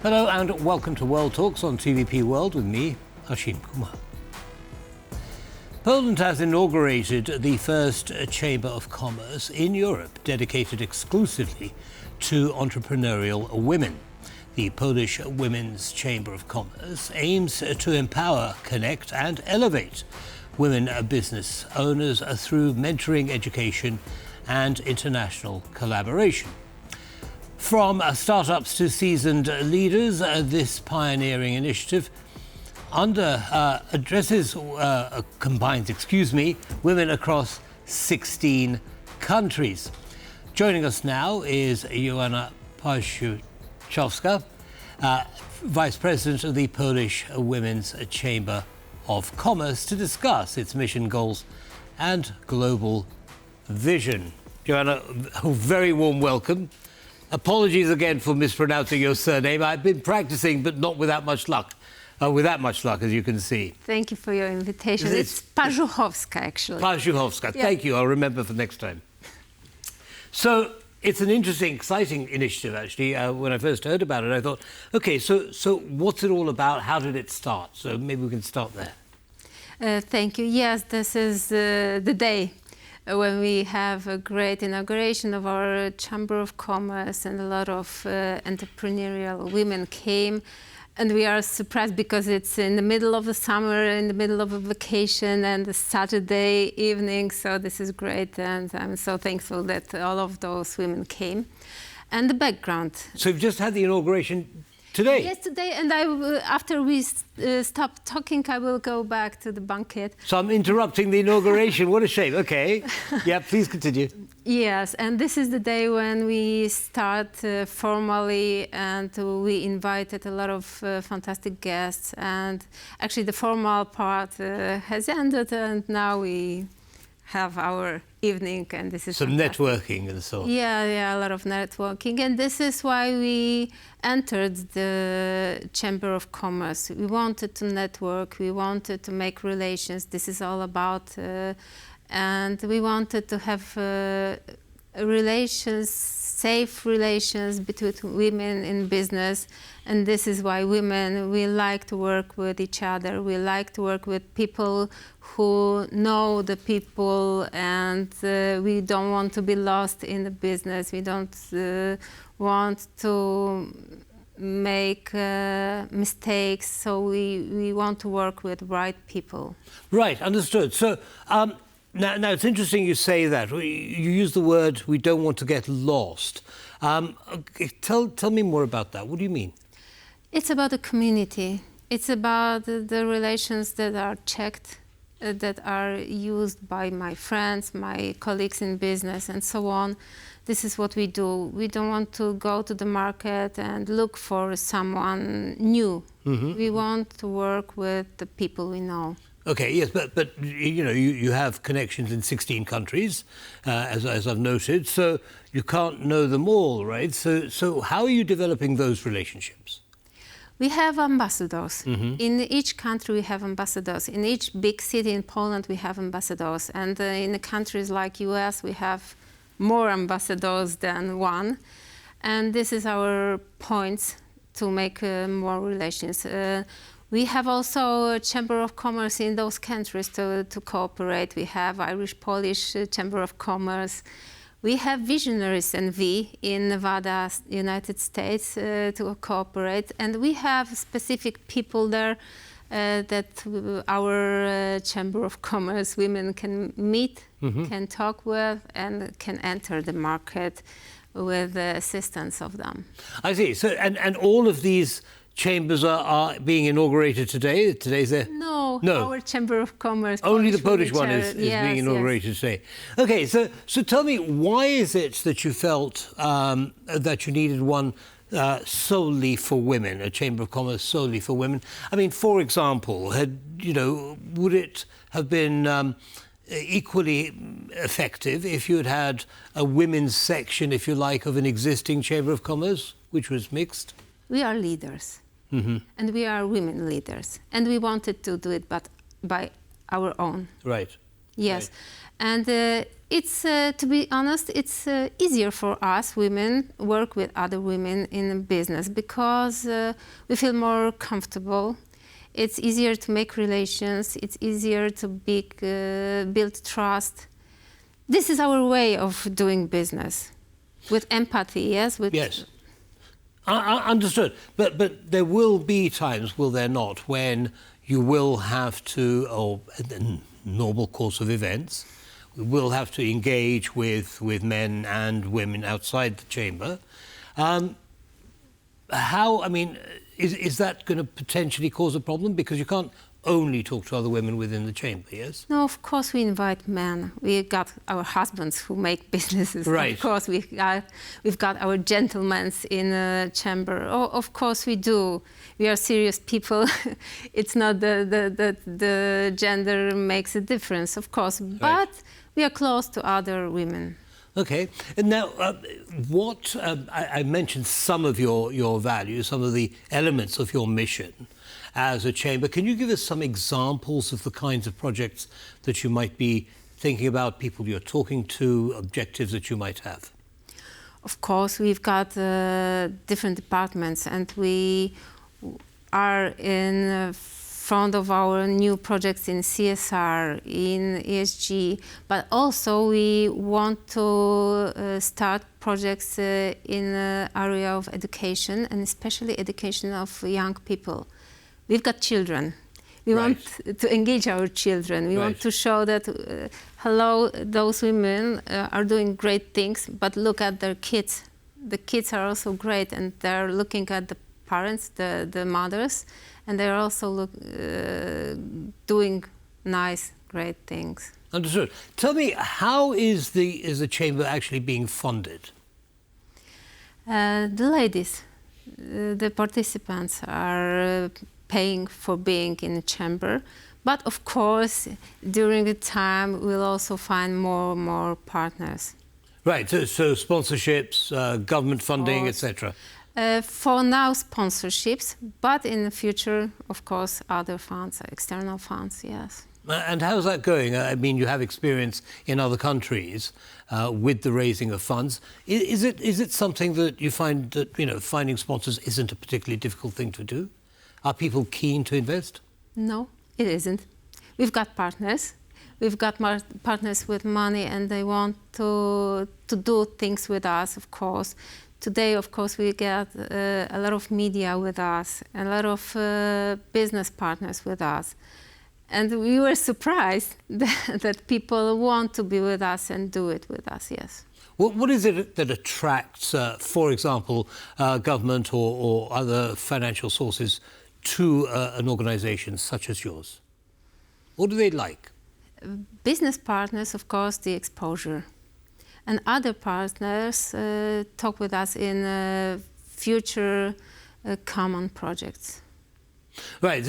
Hello and welcome to World Talks on TVP World with me, Ashim Kumar. Poland has inaugurated the first Chamber of Commerce in Europe dedicated exclusively to entrepreneurial women. The Polish Women's Chamber of Commerce aims to empower, connect and elevate women business owners through mentoring, education and international collaboration. From startups to seasoned leaders, this pioneering initiative combines women across 16 countries. Joining us now is Joanna Parzuchowska, Vice President of the Polish Women's Chamber of Commerce, to discuss its mission, goals and global vision. Joanna, a very warm welcome. Apologies again for mispronouncing your surname. I've been practicing, but not without much luck. As you can see. Thank you for your invitation. It's Parzuchowska, actually. Parzuchowska. Yeah. Thank you. I'll remember for next time. So it's an interesting, exciting initiative, actually. When I first heard about it, I thought, OK, so what's it all about? How did it start? So maybe we can start there. Thank you. Yes, this is the day when we have a great inauguration of our Chamber of Commerce, and a lot of entrepreneurial women came. And we are surprised because it's in the middle of the summer, in the middle of a vacation, and a Saturday evening. So this is great, and I'm so thankful that all of those women came. And the background. So you've just had the inauguration today? Yes, today, and after we stop talking, I will go back to the banquet. So I'm interrupting the inauguration. What a shame. OK. Yeah, please continue. Yes, and this is the day when we start formally, and we invited a lot of fantastic guests. And actually the formal part has ended, and now we have our evening, and this is some fantastic. Networking and so on. Yeah, a lot of networking, and this is why we entered the Chamber of Commerce. We wanted to network, we wanted to make relations. This is all about, and we wanted to have relations, safe relations between women in business. And this is why women, we like to work with each other. We like to work with people who know the people, and we don't want to be lost in the business. We don't want to make mistakes, so we want to work with right people. Right, understood. So now it's interesting you say that. You use the word, we don't want to get lost. Tell me more about that. What do you mean? It's about the community. It's about the relations that are checked, that are used by my friends, my colleagues in business, and so on. This is what we do. We don't want to go to the market and look for someone new. Mm-hmm. We want to work with the people we know. OK, yes, but you know, you have connections in 16 countries, as I've noted, so you can't know them all, right? So how are you developing those relationships? We have ambassadors. Mm-hmm. In each country we have ambassadors. In each big city in Poland we have ambassadors. And in the countries like US we have more ambassadors than one. And this is our points to make more relations. We have also a Chamber of Commerce in those countries to cooperate. We have Irish-Polish Chamber of Commerce. We have Visionaries NV in Nevada, United States, to cooperate. And we have specific people there that our Chamber of Commerce women can meet, mm-hmm. can talk with, and can enter the market with the assistance of them. I see. So, and all of these chambers are being inaugurated today? Today's there? No, our Chamber of Commerce. Only the Polish one is being inaugurated today. OK, so tell me, why is it that you felt that you needed one solely for women, a Chamber of Commerce solely for women? I mean, for example, would it have been equally effective if you had a women's section, if you like, of an existing Chamber of Commerce, which was mixed? We are leaders. Mm-hmm. And we are women leaders. And we wanted to do it, but by our own. Right. Yes. Right. And it's, to be honest, it's easier for us women work with other women in a business because we feel more comfortable. It's easier to make relations. It's easier to build trust. This is our way of doing business, with empathy. Yes. Yes. Understood. But there will be times, will there not, when you will have to, or in the normal course of events, we will have to engage with men and women outside the chamber. How, I mean, is that going to potentially cause a problem? Because you can't only talk to other women within the chamber, yes? No, of course we invite men. We got our husbands who make businesses. Right. Of course we've got our gentlemen in the chamber. Oh, of course we do. We are serious people. It's not the gender makes a difference, of course. Right. But we are close to other women. Okay. And now, I mentioned some of your values, some of the elements of your mission as a chamber. Can you give us some examples of the kinds of projects that you might be thinking about, people you're talking to, objectives that you might have? Of course, we've got different departments, and we are in front of our new projects in CSR, in ESG, but also we want to start projects in the area of education, and especially education of young people. We've got children. We Right. want to engage our children. We Right. want to show that, hello, those women are doing great things, but look at their kids. The kids are also great, and they're looking at the parents, the mothers, and they're also doing nice, great things. Understood. Tell me, how is the chamber actually being funded? The ladies, the participants are paying for being in the chamber, but of course, during the time, we'll also find more partners. Right, so sponsorships, government funding, Of course. etc. For now, sponsorships, but in the future, of course, other funds, external funds, yes. And how's that going? I mean, you have experience in other countries with the raising of funds. Is it something that you find that, you know, finding sponsors isn't a particularly difficult thing to do? Are people keen to invest? No, it isn't. We've got partners. We've got partners with money, and they want to do things with us, of course. Today, of course, we get a lot of media with us, a lot of business partners with us. And we were surprised that people want to be with us and do it with us, yes. What is it that attracts, for example, government or other financial sources to an organisation such as yours? What do they like? Business partners, of course, the exposure. And other partners talk with us in future common projects. Right,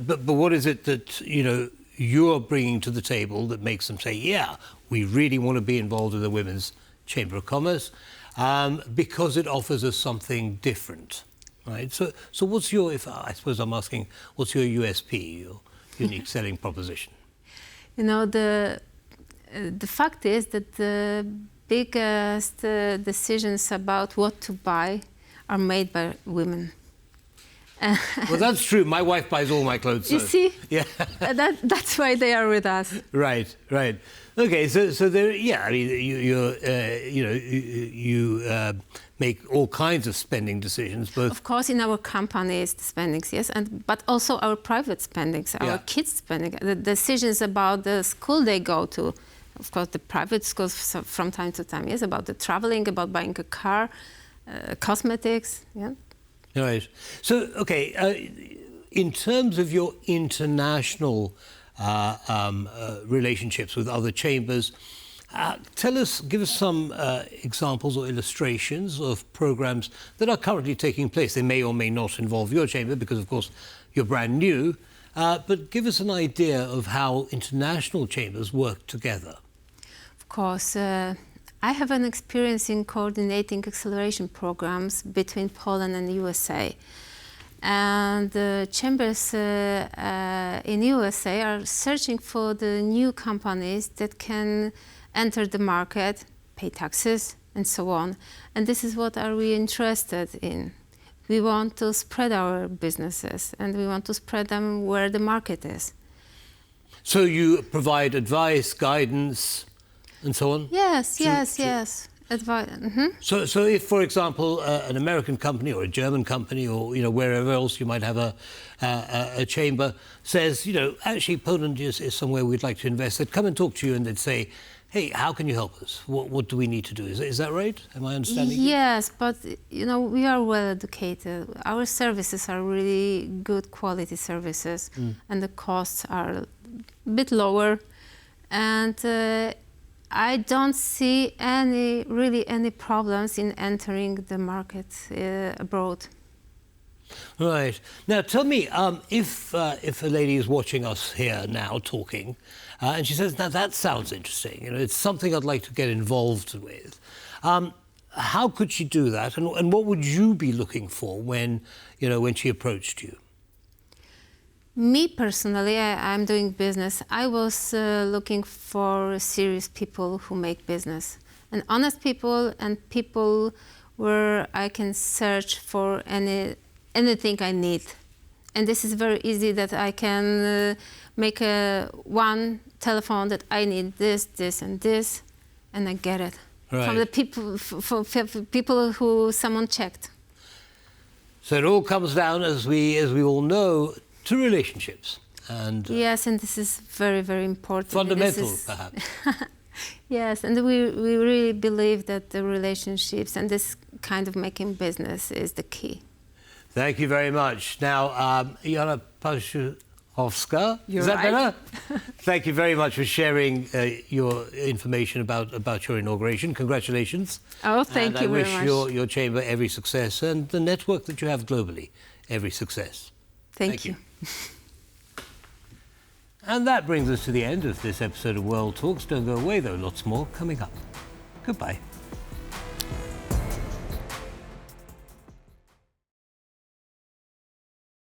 but what is it that, you know, you're bringing to the table that makes them say, yeah, we really want to be involved in the Women's Chamber of Commerce because it offers us something different, right? So what's your, I suppose I'm asking, what's your USP, your unique selling proposition? You know, the fact is that the biggest decisions about what to buy are made by women. Well, that's true. My wife buys all my clothes. You see? Yeah. That's why they are with us. Right, right. Okay, so there, yeah, I mean, you make all kinds of spending decisions, both. Of course, in our companies, the spendings, yes, but also our private spendings, our Yeah. kids' spending, the decisions about the school they go to. Of course, the private schools from time to time, yes, about the traveling, about buying a car, cosmetics, yeah. Right. So, okay, in terms of your international relationships with other chambers, give us some examples or illustrations of programs that are currently taking place. They may or may not involve your chamber because, of course, you're brand new, but give us an idea of how international chambers work together. Of course, I have an experience in coordinating acceleration programs between Poland and the USA. And chambers in USA are searching for the new companies that can enter the market, pay taxes, and so on. And this is what are we interested in. We want to spread our businesses, and we want to spread them where the market is. So you provide advice, guidance, and so on? Yes, yes. Advice. So if, for example, an American company or a German company or, you know, wherever else you might have a chamber says, you know, actually Poland is somewhere we'd like to invest, they'd come and talk to you and they'd say, hey, how can you help us? What do we need to do? Is that right? Am I understanding? Yes, but, you know, we are well educated. Our services are really good quality services, and the costs are a bit lower. And I don't see any problems in entering the market abroad. Right. Now, tell me, if a lady is watching us here now talking, and she says, now that sounds interesting, you know, it's something I'd like to get involved with. How could she do that, and what would you be looking for when she approached you? Me personally, I'm doing business. I was looking for serious people who make business, and honest people, and people where I can search for anything I need. And this is very easy, that I can make one telephone that I need this, and this, and I get it. Right. From the people, for people who someone checked. So it all comes down, as we all know, to relationships. And yes, and this is very, very important. fundamental, perhaps. Yes, and we really believe that the relationships and this kind of making business is the key. Thank you very much. Now, Joanna Parzuchowska, You're is that right. better? Thank you very much for sharing your information about your inauguration. Congratulations. Oh, thank you very much. And I wish your chamber every success, and the network that you have globally every success. Thank you. And that brings us to the end of this episode of World Talks. Don't go away, though. Lots more coming up. Goodbye.